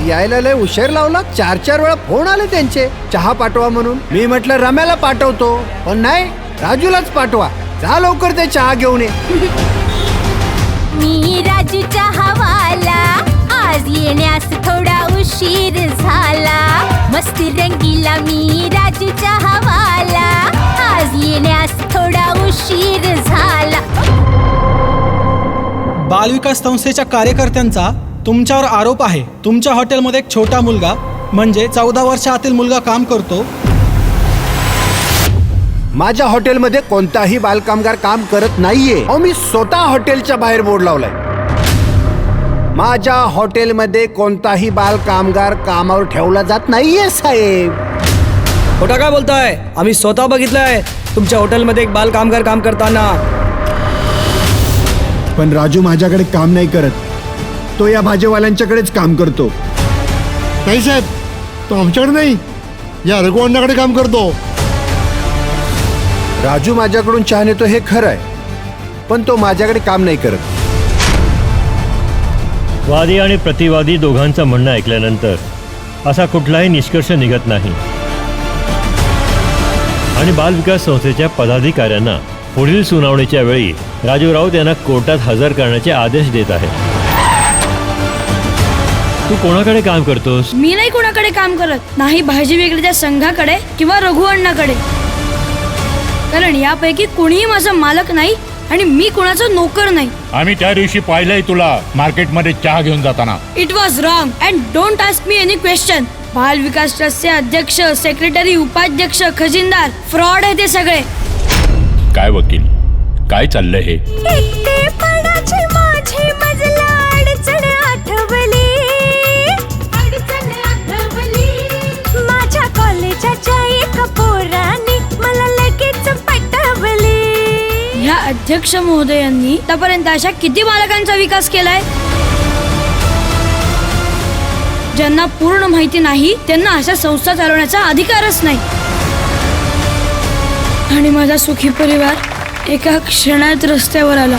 यायला लय उशीर लावला. 4-4 वेळा फोन आले त्यांचे चहा पाठवा म्हणून. मी म्हटलं रम्याला पाठवतो, पण नाही, राजूलाच पाठवा. जा लवकर ते चहा घेऊन ये. मी राजू चहावाला, आज येण्यास थोडा उशीर झाला. मस्त रंगीला मी राजू चहावाला, आज येण्यास थोडा उशीर झाला. बालविकास संस्थेच्या कार्यकर्त्यांचा तुमच्यावर आरोप आहे. तुमच्या हॉटेलमध्ये एक छोटा मुलगा म्हणजे 14 वर्षातील मुलगा काम करतो. माझ्या हॉटेलमध्ये कोणताही बालकामगार काम करत नाहीये. अहो, मी स्वतः हॉटेलच्या बाहेर बोर्ड लावलाय. माझ्या हॉटेलमध्ये कोणताही बालकामगार कामावर ठेवला जात नाहीये साहेब. खोटा काय बोलताय? आम्ही स्वतः बघितलंय तुमच्या हॉटेलमध्ये एक बाल कामगार काम करताना. पण राजू माझ्याकडे काम नाही करत, तो या भाजीवाल्यांच्याकडेच काम करतो. नाही साहेब, तो आमच्याकडे नाही, या रघुअण्णाकडे काम करतो. राजू माझ्याकडून चहा नेतो हे खरं आहे, पण तो माझ्याकडे काम नाही करत. वादी आणि प्रतिवादी दोघांचं म्हणणं ऐकल्यानंतर असा कुठलाही निष्कर्ष निघत नाही आणि बालविकास संस्थेच्या पदाधिकाऱ्यांना पुढील सुनावणीच्या वेळी राजू राऊत यांना कोर्टात हजर करण्याचे आदेश देत आहेत. तू कोणाकडे काम करतोस? मी नाही कोणाकडे काम करत, नाही भाजी विक्रेत्या संघाकडे किंवा रघुअण्णाकडे, कारण यापैकी कोणीही माझा मालक नाही आणि मी कोणाचा नोकर नाही. आम्ही त्या दिवशी पाहिलंय तुला मार्केटमध्ये चहा घेऊन जाताना. It was wrong and don't ask me any question. बाल विकास ट्रस्टचे अध्यक्ष, सेक्रेटरी, उपाध्यक्ष, खजिनदार फ्रॉड आहे ते सगळे. काय वकील, काय चाललंय हे? एकटेपणाची माझी मजला अडचण आठवली, माझ्या कॉलेजाच्या एक पोराने मला लगेच पटवली. ह्या अध्यक्ष महोदयांनी आतापर्यंत अशा किती बालकांचा विकास केलाय? ज्यांना पूर्ण माहिती नाही त्यांना अशा संस्था चालवण्याचा अधिकारच नाही. आणि माझा सुखी परिवार एका क्षणात रस्त्यावर आला.